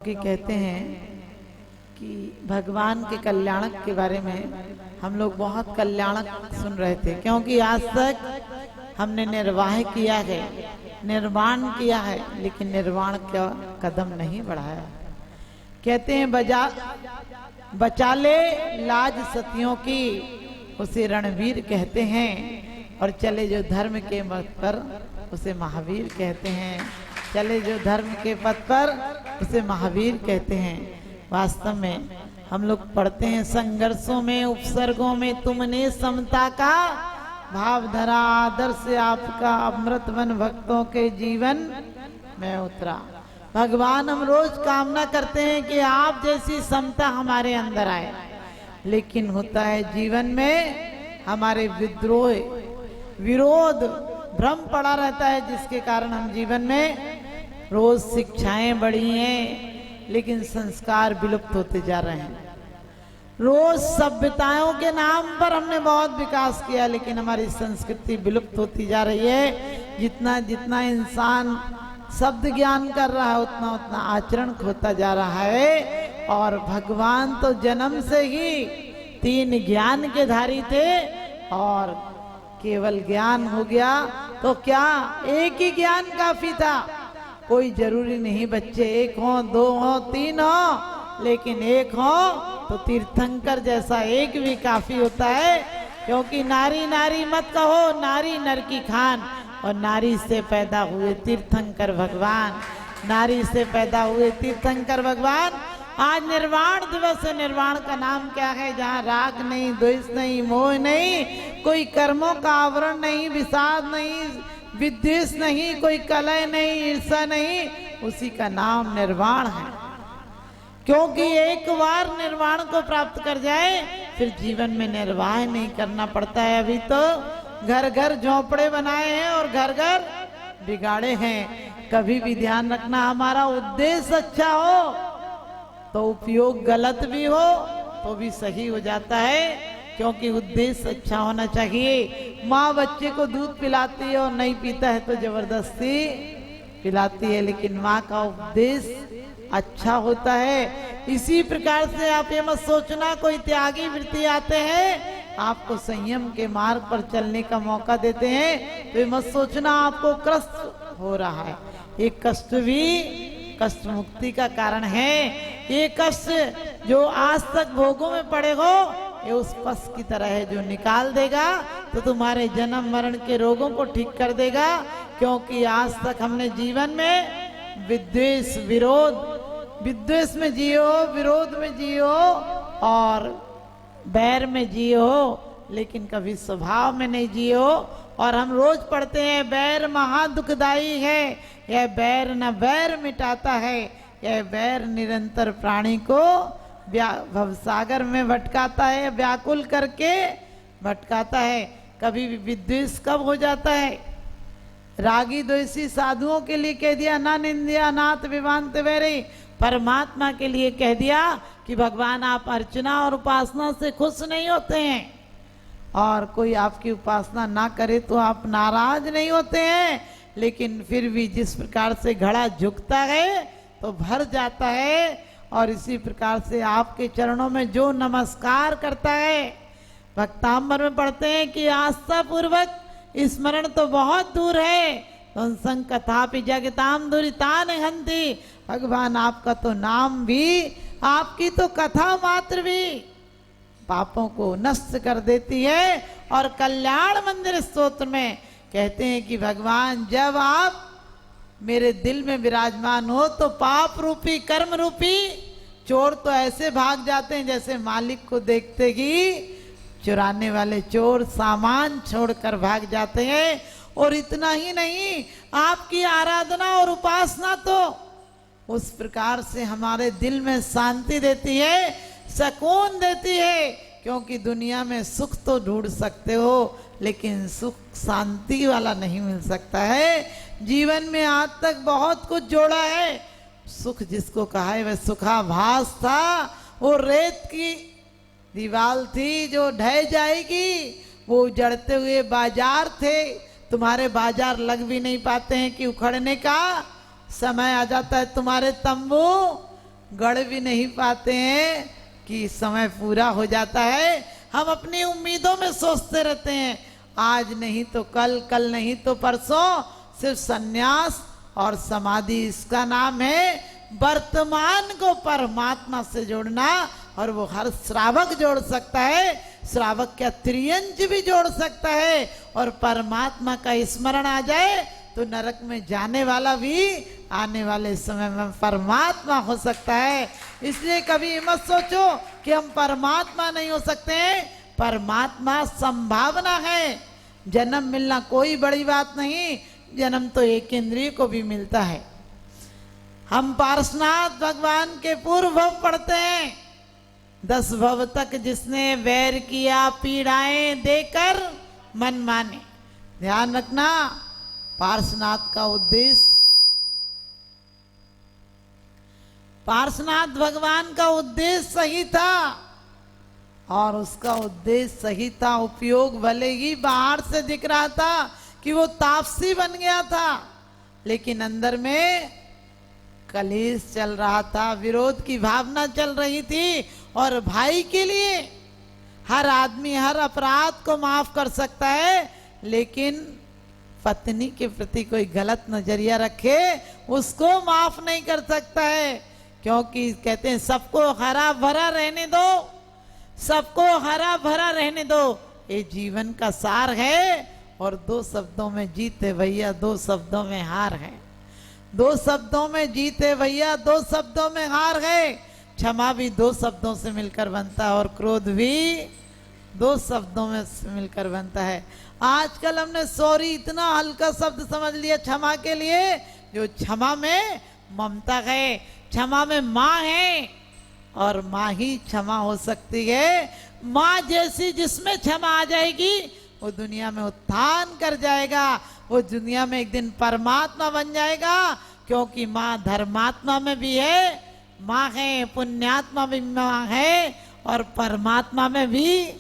कि कहते हैं कि भगवान के कल्याणक के बारे में हम लोग बहुत कल्याणक सुन रहे थे, क्योंकि आज तक हमने निर्वाह किया है, निर्वाण किया है, लेकिन निर्वाण का कदम नहीं बढ़ाया। कहते हैं बचा ले लाज सतियों की, उसे रणवीर कहते हैं, और चले जो धर्म के मत पर उसे महावीर कहते हैं। चले जो धर्म के पथ पर उसे महावीर कहते हैं। वास्तव में हम लोग पढ़ते हैं, संघर्षों में उपसर्गों में तुमने समता का भाव धरा, आदर से आपका अमृत बन भक्तों के जीवन में उतरा। भगवान हम रोज कामना करते हैं कि आप जैसी समता हमारे अंदर आए, लेकिन होता है जीवन में हमारे विद्रोह, विरोध, भ्रम पड़ा रहता है, जिसके कारण हम जीवन में रोज शिक्षाएं बढ़ी हैं, लेकिन संस्कार विलुप्त होते जा रहे हैं। रोज सभ्यताओं के नाम पर हमने बहुत विकास किया, लेकिन हमारी संस्कृति विलुप्त होती जा रही है। जितना जितना इंसान शब्द ज्ञान कर रहा है, उतना उतना आचरण खोता जा रहा है। और भगवान तो जन्म से ही 3 ज्ञान के धारी थे, और केवल ज्ञान हो गया तो क्या एक ही ज्ञान काफी था? कोई जरूरी नहीं बच्चे 1 हो, 2 हो, 3 हो, लेकिन 1 हो तो तीर्थंकर जैसा एक भी काफी होता है। क्योंकि नारी नारी मत कहो, नारी नर की खान, और नारी से पैदा हुए तीर्थंकर भगवान, नारी से पैदा हुए तीर्थंकर भगवान। आज निर्वाण दिवस है। निर्वाण का नाम क्या है? जहाँ राग नहीं, द्वेष नहीं, मोह नहीं, कोई कर्मों का आवरण नहीं, विषाद नहीं, विद्वेष नहीं, कोई कलह नहीं, ईर्ष्या नहीं, उसी का नाम निर्वाण है। क्योंकि एक बार निर्वाण को प्राप्त कर जाए, फिर जीवन में निर्वाह नहीं करना पड़ता है। अभी तो घर घर झोंपड़े बनाए हैं और घर घर बिगाड़े हैं। कभी भी ध्यान रखना, हमारा उद्देश्य अच्छा हो तो उपयोग गलत भी हो तो भी सही हो जाता है, क्योंकि उद्देश्य अच्छा होना चाहिए। माँ बच्चे को दूध पिलाती है और नहीं पीता है तो जबरदस्ती पिलाती है, लेकिन माँ का उद्देश्य अच्छा होता है। इसी प्रकार से आप ये मत सोचना कोई त्यागी वृत्ति आते हैं, आपको संयम के मार्ग पर चलने का मौका देते हैं, तो ये मत सोचना आपको कष्ट हो रहा है। ये कष्ट भी कष्ट मुक्ति का कारण है। ये कष्ट जो आज तक भोगों में पड़े हो, ये उस पस की तरह है जो निकाल देगा तो तुम्हारे जन्म मरण के रोगों को ठीक कर देगा। क्योंकि आज तक हमने जीवन में विद्वेष, विरोध, विद्वेष में जियो, विरोध में जियो और बैर में जियो, लेकिन कभी स्वभाव में नहीं जियो। और हम रोज पढ़ते हैं, बैर महा दुखदाई है, यह बैर न बैर मिटाता है, यह बैर निरंतर प्राणी को भवसागर में भटकाता है, व्याकुल करके भटकाता है। कभी भी विद्वेष कब हो जाता है? रागी द्वेषी साधुओं के लिए कह दिया ना निंदिया नाथ विवांत वैरी, परमात्मा के लिए कह दिया कि भगवान आप अर्चना और उपासना से खुश नहीं होते हैं, और कोई आपकी उपासना ना करे तो आप नाराज नहीं होते हैं, लेकिन फिर भी जिस प्रकार से घड़ा झुकता है तो भर जाता है, और इसी प्रकार से आपके चरणों में जो नमस्कार करता है। भक्तांबर में पढ़ते हैं कि आस्था पूर्वक स्मरण तो बहुत दूर है, संग कथापि जगताम दुरितान हंति। भगवान आपका तो नाम भी, आपकी तो कथा मात्र भी पापों को नष्ट कर देती है। और कल्याण मंदिर स्तोत्र में कहते हैं कि भगवान जब आप मेरे दिल में विराजमान हो तो पाप रूपी, कर्म रूपी चोर तो ऐसे भाग जाते हैं जैसे मालिक को देखते ही चुराने वाले चोर सामान छोड़कर भाग जाते हैं। और इतना ही नहीं, आपकी आराधना और उपासना तो उस प्रकार से हमारे दिल में शांति देती है, सुकून देती है। क्योंकि दुनिया में सुख तो ढूंढ सकते हो, लेकिन सुख शांति वाला नहीं मिल सकता है। जीवन में आज तक बहुत कुछ जोड़ा है, सुख जिसको कहा है वह सुखाभास था। वो रेत की दीवार थी जो ढह जाएगी, वो उजड़ते हुए बाजार थे, तुम्हारे बाजार लग भी नहीं पाते हैं कि उखड़ने का समय आ जाता है। तुम्हारे तंबू गढ़ भी नहीं पाते हैं कि समय पूरा हो जाता है। हम अपनी उम्मीदों में सोचते रहते हैं, आज नहीं तो कल, कल नहीं तो परसों। सिर्फ सन्यास और समाधि, इसका नाम है वर्तमान को परमात्मा से जोड़ना। और वो हर श्रावक जोड़ सकता है, श्रावक क्या त्रियंज भी जोड़ सकता है। और परमात्मा का स्मरण आ जाए तो नरक में जाने वाला भी आने वाले समय में परमात्मा हो सकता है। इसलिए कभी मत सोचो कि हम परमात्मा नहीं हो सकते हैं। परमात्मा संभावना है। जन्म मिलना कोई बड़ी बात नहीं, जन्म तो एक इंद्रिय को भी मिलता है। हम पार्श्वनाथ भगवान के पूर्व भव पढ़ते हैं, 10 भव तक जिसने वैर किया पीड़ाएं देकर मन माने। ध्यान रखना, पार्श्वनाथ का उद्देश्य, पार्श्वनाथ भगवान का उद्देश्य सही था और उसका उद्देश्य सही था। उपयोग भले ही बाहर से दिख रहा था कि वो तापसी बन गया था, लेकिन अंदर में कलेश चल रहा था, विरोध की भावना चल रही थी। और भाई के लिए हर आदमी हर अपराध को माफ कर सकता है, लेकिन पत्नी के प्रति कोई गलत नजरिया रखे उसको माफ नहीं कर सकता है। क्योंकि कहते हैं सबको हरा भरा रहने दो, सबको हरा भरा रहने दो, ये जीवन का सार है। और 2 शब्दों में जीत है भैया, 2 शब्दों में हार है। 2 शब्दों में जीत है भैया, 2 शब्दों में हार है। क्षमा भी 2 शब्दों से मिलकर बनता है और क्रोध भी 2 शब्दों में मिलकर बनता है। आजकल हमने सॉरी इतना हल्का शब्द समझ लिया क्षमा के लिए। जो क्षमा में ममता है, क्षमा में माँ है, और माँ ही क्षमा हो सकती है। माँ जैसी जिसमें क्षमा आ जाएगी वो दुनिया में उत्थान कर जाएगा, वो दुनिया में एक दिन परमात्मा बन जाएगा। क्योंकि माँ धर्मात्मा में भी है, माँ है, पुण्यात्मा में माँ है, और परमात्मा में भी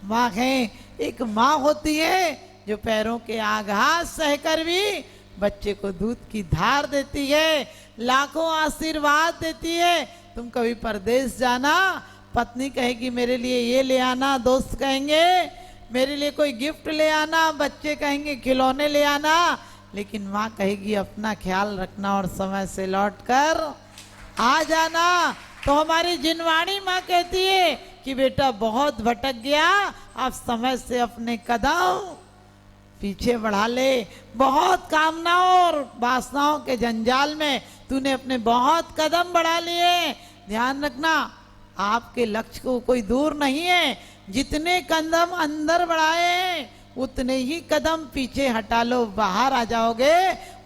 माँ है। एक माँ होती है जो पैरों के आघात सहकर भी बच्चे को दूध की धार देती है, लाखों आशीर्वाद देती है। तुम कभी परदेश जाना, पत्नी कहेगी मेरे लिए ये ले आना, दोस्त कहेंगे मेरे लिए कोई गिफ्ट ले आना, बच्चे कहेंगे खिलौने ले आना, लेकिन माँ कहेगी अपना ख्याल रखना और समय से लौट कर आ जाना। तो हमारी जिनवाणी माँ कहती है कि बेटा बहुत भटक गया, अब समय से अपने कदम पीछे बढ़ा ले। बहुत कामनाओं और वासनाओं के जंजाल में तूने अपने बहुत कदम बढ़ा लिए। ध्यान रखना, आपके लक्ष्य को कोई दूर नहीं है। जितने कदम अंदर बढ़ाए उतने ही कदम पीछे हटा लो, बाहर आ जाओगे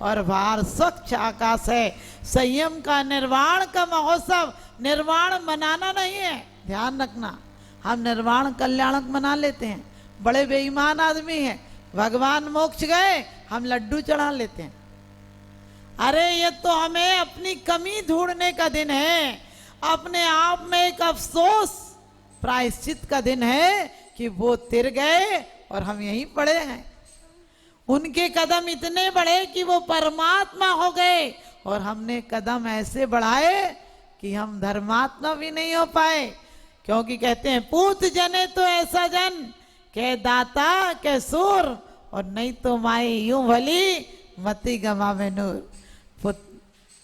और बाहर स्वच्छ आकाश है। संयम का, निर्वाण का महोत्सव। निर्वाण मनाना नहीं है, ध्यान रखना। हम निर्वाण कल्याणक मना लेते हैं, बड़े बेईमान आदमी हैं। भगवान मोक्ष गए, हम लड्डू चढ़ा लेते हैं। अरे ये तो हमें अपनी कमी ढूंढने का दिन है, अपने आप में एक अफसोस प्रायश्चित का दिन है कि वो तिर गए और हम यहीं पड़े हैं। उनके कदम इतने बढ़े कि वो परमात्मा हो गए, और हमने कदम ऐसे बढ़ाए कि हम धर्मात्मा भी नहीं हो पाए। क्योंकि कहते हैं पूत जने तो ऐसा जन के दाता के सुर, और नहीं तो माई यूं भली मती गमावे नूर।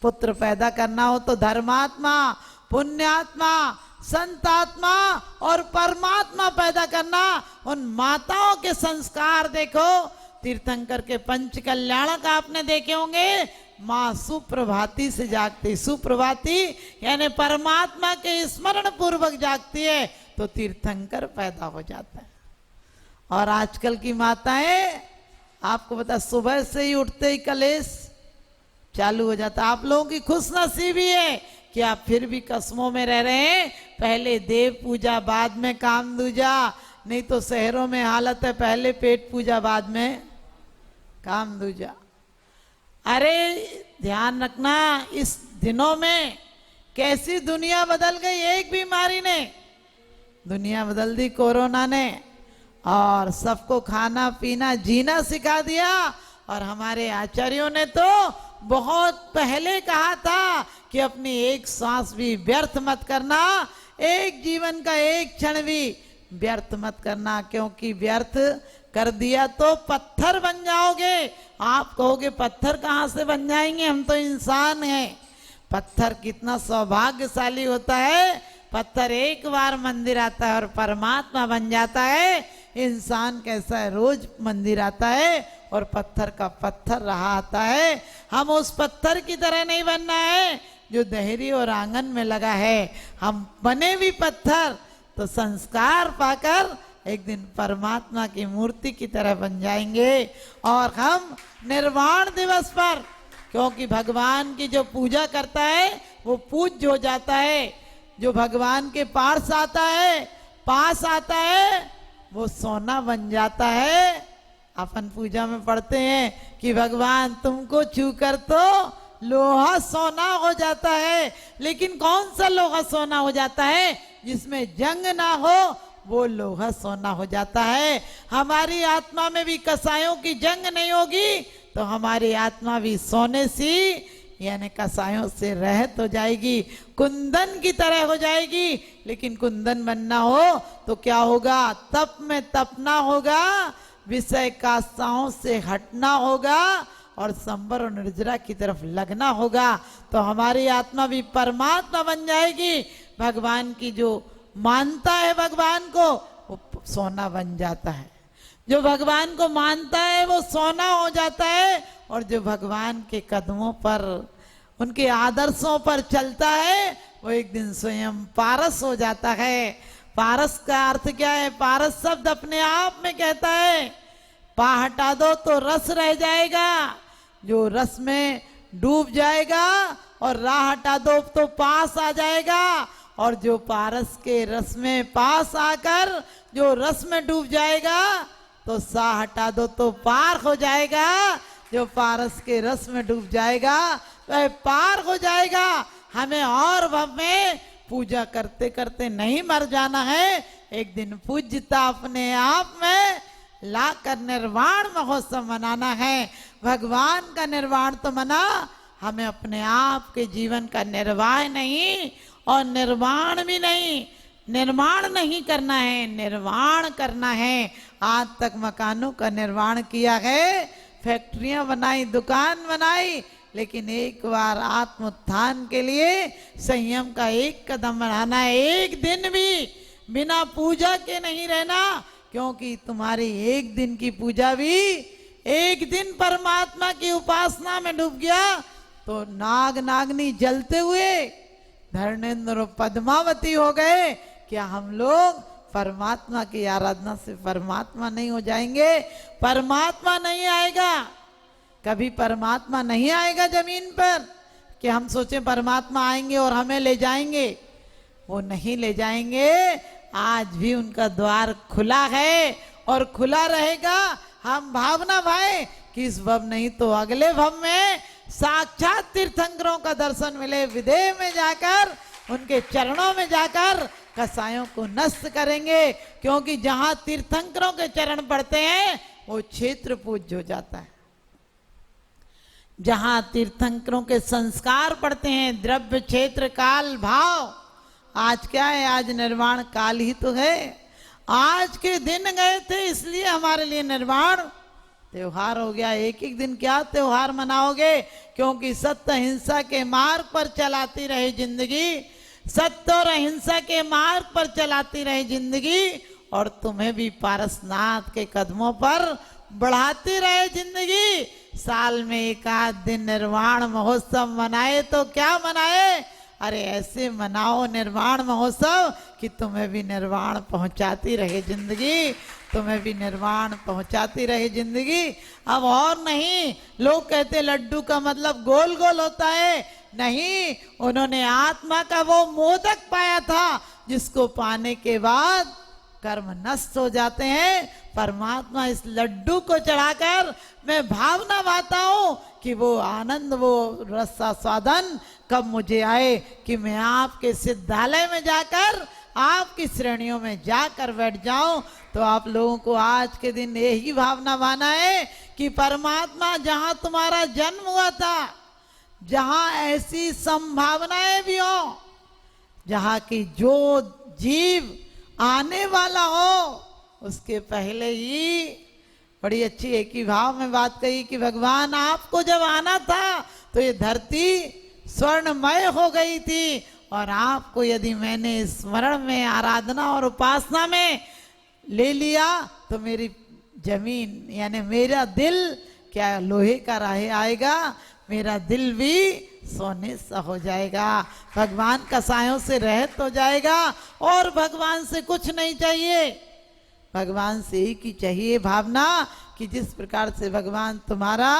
पुत्र पैदा करना हो तो धर्मात्मा, पुण्यात्मा, संतात्मा और परमात्मा पैदा करना। उन माताओं के संस्कार देखो, तीर्थंकर के पंच कल्याणक आपने देखे होंगे। माँ सुप्रभाती से जागती, सुप्रभाती यानी परमात्मा के स्मरण पूर्वक जागती है तो तीर्थंकर पैदा हो जाता है। और आजकल की माताएं, आपको पता, सुबह से ही उठते ही कलेश चालू हो जाता। आप लोगों की खुशनसीबी है कि आप फिर भी कस्मों में रह रहे हैं। पहले देव पूजा बाद में काम दूजा, नहीं तो शहरों में हालत है पहले पेट पूजा बाद में काम दूजा। अरे ध्यान रखना, इस दिनों में कैसी दुनिया बदल गई। एक बीमारी ने दुनिया बदल दी, कोरोना ने, और सबको खाना पीना जीना सिखा दिया। और हमारे आचार्यों ने तो बहुत पहले कहा था कि अपनी एक सांस भी व्यर्थ मत करना, एक जीवन का एक क्षण भी व्यर्थ मत करना, क्योंकि व्यर्थ कर दिया तो पत्थर बन जाओगे। आप कहोगे पत्थर कहाँ से बन जाएंगे, हम तो इंसान हैं। पत्थर कितना सौभाग्यशाली होता है, पत्थर एक बार मंदिर आता है और परमात्मा बन जाता है। इंसान कैसा है, रोज मंदिर आता है और पत्थर का पत्थर रहा आता है। हम उस पत्थर की तरह नहीं बनना है जो देहरी और आंगन में लगा है। हम बने भी पत्थर तो संस्कार पाकर एक दिन परमात्मा की मूर्ति की तरह बन जाएंगे। और हम निर्वाण दिवस पर, क्योंकि भगवान की जो पूजा करता है वो पूज्य हो जाता है। जो भगवान के पास आता है वो सोना बन जाता है। अपन पूजा में पढ़ते हैं कि भगवान तुमको छू कर तो लोहा सोना हो जाता है, लेकिन कौन सा लोहा सोना हो जाता है, जिसमें जंग ना हो वो लोहा सोना हो जाता है। हमारी आत्मा में भी कसायों की जंग नहीं होगी तो हमारी आत्मा भी सोने सी यानी कसायों से रहत हो जाएगी, कुंदन की तरह हो जाएगी। लेकिन कुंदन बनना हो तो क्या होगा, तप में तपना होगा, विषय कासाओं से हटना होगा और संबर और निर्जरा की तरफ लगना होगा। तो हमारी आत्मा भी परमात्मा बन जाएगी। भगवान की जो मानता है भगवान को वो सोना बन जाता है, जो भगवान को मानता है वो सोना हो जाता है, और जो भगवान के कदमों पर उनके आदर्शों पर चलता है वो एक दिन स्वयं पारस हो जाता है। पारस का अर्थ क्या है, पारस शब्द अपने आप में कहता है पा हटा दो तो रस रह जाएगा, जो रस में डूब जाएगा, और राह हटा दो तो पास आ जाएगा, और जो पारस के रस में पास आकर जो रस में डूब जाएगा तो सा हटा दो तो पार हो जाएगा। जो पारस के रस में डूब जाएगा वह पार हो जाएगा। हमें और भव में पूजा करते करते नहीं मर जाना है, एक दिन पूज्यता अपने आप में लाकर निर्वाण महोत्सव मनाना है। भगवान का निर्वाण तो मना, हमें अपने आप के जीवन का निर्वाह नहीं और निर्माण भी नहीं, निर्माण नहीं करना है, निर्वाण करना है। आज तक मकानों का निर्माण किया है, फैक्ट्रियां बनाई, दुकान बनाई, लेकिन एक बार आत्मोत्थान के लिए संयम का एक कदम बढ़ाना है। एक दिन भी बिना पूजा के नहीं रहना, क्योंकि तुम्हारी एक दिन की पूजा भी एक दिन परमात्मा की उपासना में डूब गया तो नाग नागनी जलते हुए धर्मेंद्र पद्मावती हो गए। क्या हम लोग परमात्मा की आराधना से परमात्मा नहीं हो जाएंगे? परमात्मा नहीं आएगा, कभी परमात्मा नहीं आएगा जमीन पर कि हम सोचें परमात्मा आएंगे और हमें ले जाएंगे। वो नहीं ले जाएंगे। आज भी उनका द्वार खुला है और खुला रहेगा। हम भावना भाई कि इस भव नहीं तो अगले भव में साक्षात तीर्थंकरों का दर्शन मिले, विदेह में जाकर उनके चरणों में जाकर कसायों को नष्ट करेंगे, क्योंकि जहां तीर्थंकरों के चरण पड़ते हैं वो क्षेत्र पूज्य हो जाता है। जहां तीर्थंकरों के संस्कार पड़ते हैं, द्रव्य क्षेत्र काल भाव, आज क्या है, आज निर्वाण काल ही तो है। आज के दिन गए थे इसलिए हमारे लिए निर्वाण त्योहार हो गया। एक एक दिन क्या त्योहार मनाओगे, क्योंकि सत्य हिंसा के मार्ग पर चलाती रहे जिंदगी, सत्य और अहिंसा के मार्ग पर चलाती रहे जिंदगी, और तुम्हें भी पारसनाथ के कदमों पर बढ़ाती रहे जिंदगी। साल में एक आध दिन निर्वाण महोत्सव मनाए तो क्या मनाए, अरे ऐसे मनाओ निर्वाण महोत्सव कि तुम्हें भी निर्वाण पहुंचाती रहे जिंदगी, तुम्हें भी निर्वाण पहुंचाती रहे जिंदगी। अब और नहीं, लोग कहते लड्डू का मतलब गोल गोल होता है, नहीं, उन्होंने आत्मा का वो मोदक पाया था जिसको पाने के बाद कर्म नष्ट हो जाते हैं। परमात्मा इस लड्डू को चढ़ाकर मैं भावना पाता हूं कि वो आनंद, वो रसास्वादन कब मुझे आए कि मैं आपके सिद्धालय में जाकर, आपकी श्रेणियों में जाकर बैठ जाऊं। तो आप लोगों को आज के दिन यही भावना माना है कि परमात्मा जहां तुम्हारा जन्म हुआ था, जहां ऐसी संभावनाएं भी हो, जहां की जो जीव आने वाला हो उसके पहले ही बड़ी अच्छी एक ही भाव में बात कही कि भगवान आपको जब आना था तो ये धरती स्वर्णमय हो गई थी, और आपको यदि मैंने स्मरण में, आराधना और उपासना में ले लिया तो मेरी जमीन यानी मेरा दिल क्या लोहे का रह आएगा, मेरा दिल भी सोने सा हो जाएगा, भगवान कसायों से रहित हो जाएगा, और भगवान से कुछ नहीं चाहिए। भगवान से एक ही चाहिए भावना कि जिस प्रकार से भगवान तुम्हारा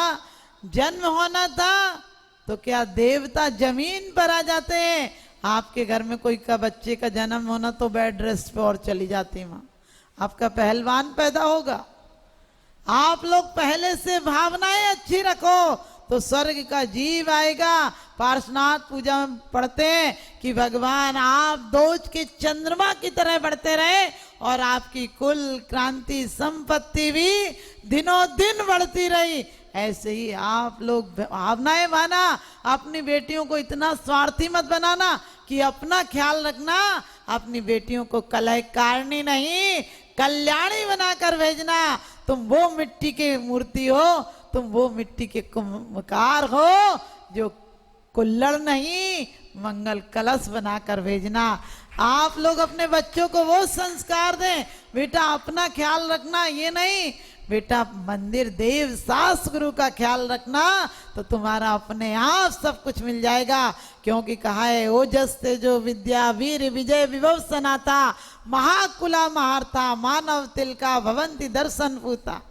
जन्म होना था तो क्या देवता जमीन पर आ जाते हैं? आपके घर में कोई का बच्चे का जन्म होना तो बेड रेस्ट पे और चली जाती माँ, आपका पहलवान पैदा होगा। आप लोग पहले से भावनाएं अच्छी रखो तो स्वर्ग का जीव आएगा। पार्श्वनाथ पूजा में पढ़ते हैं कि भगवान आप दोज के चंद्रमा की तरह बढ़ते रहे और आपकी कुल क्रांति संपत्ति भी दिनों दिन बढ़ती रही। ऐसे ही आप लोग भावनाएं माना, अपनी बेटियों को इतना स्वार्थी मत बनाना कि अपना ख्याल रखना, अपनी बेटियों को कलहकारणी नहीं कल्याणी बनाकर भेजना। तुम वो मिट्टी की मूर्ति हो, तुम वो मिट्टी के कुम्भकार हो जो कुल्लड़ नहीं मंगल कलश बनाकर भेजना। आप लोग अपने बच्चों को वो संस्कार दें, बेटा अपना ख्याल रखना, ये नहीं बेटा मंदिर देव शास्त्र गुरु का ख्याल रखना, तो तुम्हारा अपने आप सब कुछ मिल जाएगा। क्योंकि कहा है ओजस तेजो विद्या वीर विजय विभव सनाता महाकुला महारथा मानव तिलका भवंती दर्शन पूता।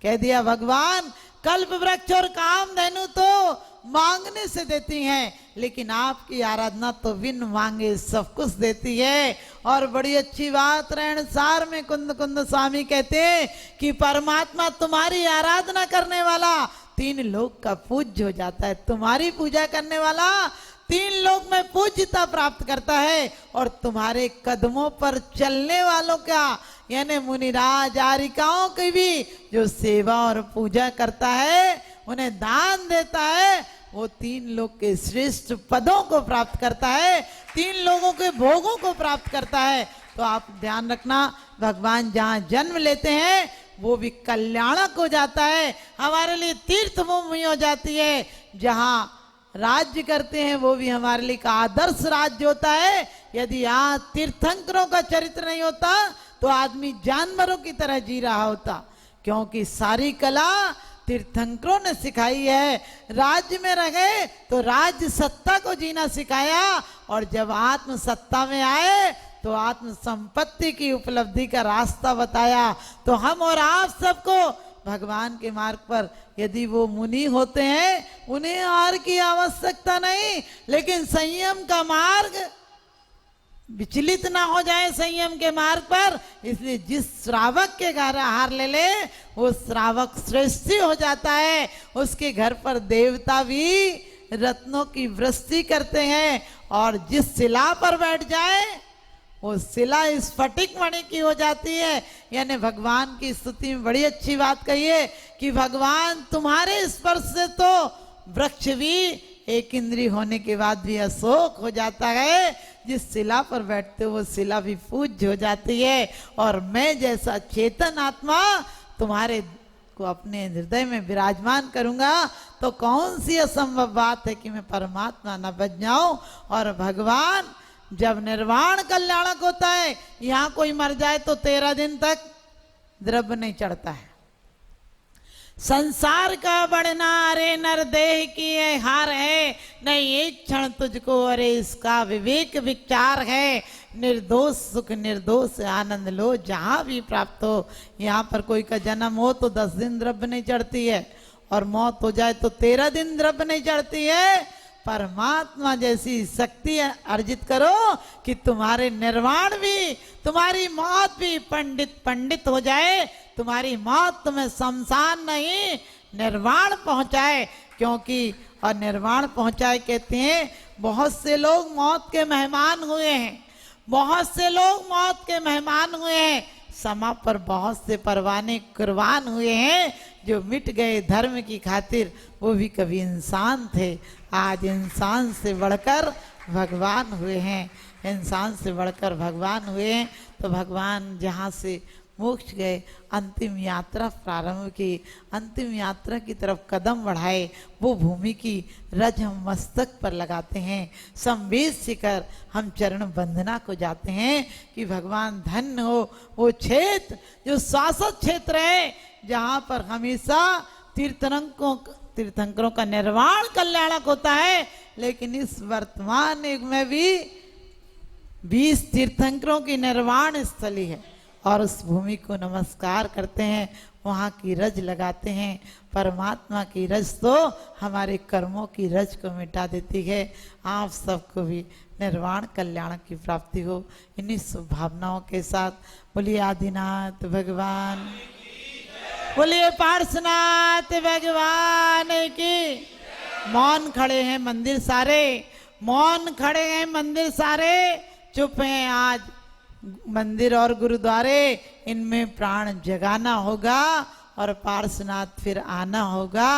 कह दिया भगवान कल्प वृक्ष और कामधेनु तो मांगने से देती हैं, लेकिन आपकी आराधना तो बिन मांगे सब कुछ देती है। और बड़ी अच्छी बात रहनसार में कुंद कुंद स्वामी कहते हैं कि परमात्मा तुम्हारी आराधना करने वाला 3 लोक का पूज्य हो जाता है। तुम्हारी पूजा करने वाला 3 लोक में पूज्यता प्राप्त करता है, और तुम्हारे कदमों पर चलने वालों का यानी मुनिराज आरिकाओं की भी जो सेवा और पूजा करता है, उन्हें दान देता है, वो 3 लोग के श्रेष्ठ पदों को प्राप्त करता है, 3 लोगों के भोगों को प्राप्त करता है। तो आप ध्यान रखना, भगवान जहाँ जन्म लेते हैं वो भी कल्याणक हो जाता है, हमारे लिए तीर्थ भूमि हो जाती है। जहाँ राज्य करते हैं वो भी हमारे लिए का आदर्श राज्य होता है। यदि यहाँ तीर्थंकरों का चरित्र नहीं होता तो आदमी जानवरों की तरह जी रहा होता, क्योंकि सारी कला तीर्थंकरों ने सिखाई है। राज्य में रहे तो राज्य सत्ता को जीना सिखाया, और जब आत्म सत्ता में आए तो आत्म संपत्ति की उपलब्धि का रास्ता बताया। तो हम और आप सबको भगवान के मार्ग पर यदि वो मुनि होते हैं, उन्हें और की आवश्यकता नहीं, लेकिन संयम का मार्ग विचलित ना हो जाए संयम के मार्ग पर, इसलिए जिस श्रावक के घर आहार ले ले वो श्रावक श्रेष्ठी हो जाता है। उसके घर पर देवता भी रत्नों की वृष्टि करते हैं, और जिस शिला पर बैठ जाए वो शिला स्फटिक मणि की हो जाती है। यानी भगवान की स्तुति में बड़ी अच्छी बात कही है कि भगवान तुम्हारे स्पर्श से तो वृक्ष भी एक इंद्री होने के बाद भी अशोक हो जाता है, जिस शिला पर बैठते हो वो शिला भी पूज्य हो जाती है। और मैं जैसा चेतन आत्मा तुम्हारे को अपने हृदय में विराजमान करूंगा तो कौन सी असंभव बात है कि मैं परमात्मा न बन जाऊं। और भगवान जब निर्वाण कल्याणक होता है, यहाँ कोई मर जाए तो 13 दिन तक द्रव्य नहीं चढ़ता है। संसार का बढ़ना अरे नर देह की है हार है, नहीं एक क्षण तुझको अरे इसका विवेक विचार है। निर्दोष सुख निर्दोष आनंद लो जहां भी प्राप्त हो। यहाँ पर कोई का जन्म हो तो 10 दिन द्रव्य नहीं चढ़ती है, और मौत हो जाए तो 13 दिन द्रव्य नहीं चढ़ती है। परमात्मा जैसी शक्ति अर्जित करो कि तुम्हारे निर्वाण भी, तुम्हारी मौत भी पंडित हो जाए, तुम्हारी मौत तुम्हें शमशान नहीं निर्वाण पहुंचाए। क्योंकि और निर्वाण पहुंचाए कहते हैं, बहुत से लोग मौत के मेहमान हुए हैं, बहुत से लोग मौत के मेहमान हुए हैं, समा पर बहुत से परवाने कुर्बान हुए हैं, जो मिट गए धर्म की खातिर, वो भी कभी इंसान थे, आज इंसान से बढ़कर भगवान हुए हैं। इंसान से बढ़कर भगवान हुए हैं। तो भगवान जहाँ से मोक्ष गए, अंतिम यात्रा प्रारंभ की, अंतिम यात्रा की तरफ कदम बढ़ाए, वो भूमि की रज हम मस्तक पर लगाते हैं। संवेद शिखर हम चरण वंदना को जाते हैं कि भगवान धन्य हो वो क्षेत्र जो शासक क्षेत्र है, जहाँ पर हमेशा तीर्थंकरों का निर्वाण कल्याणक होता है। लेकिन इस वर्तमान युग में भी 20 तीर्थंकरों की निर्वाण स्थली है और उस भूमि को नमस्कार करते हैं, वहाँ की रज लगाते हैं। परमात्मा की रज तो हमारे कर्मों की रज को मिटा देती है। आप सबको भी निर्वाण कल्याण की प्राप्ति हो। इन्हीं शुभ भावनाओं के साथ बोलिए आदिनाथ भगवान, बोलिए पार्श्वनाथ भगवान की। मौन खड़े हैं मंदिर सारे, मौन खड़े हैं मंदिर सारे, चुप हैं आज मंदिर और गुरुद्वारे। इनमें प्राण जगाना होगा और पार्श्वनाथ फिर आना होगा।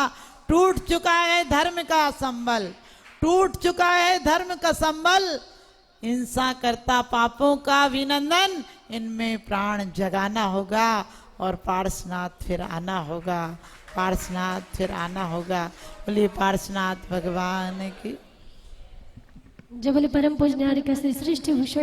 टूट चुका है धर्म का संबल, टूट चुका है धर्म का संबल। हिंसा करता पापों का अभिनंदन, इनमें प्राण जगाना होगा और पार्श्वनाथ फिर आना होगा, पार्श्वनाथ फिर आना होगा। बोलिए पार्श्वनाथ भगवान की। जब बोले परम पूजनीय हरि का श्री सृष्टि भूषण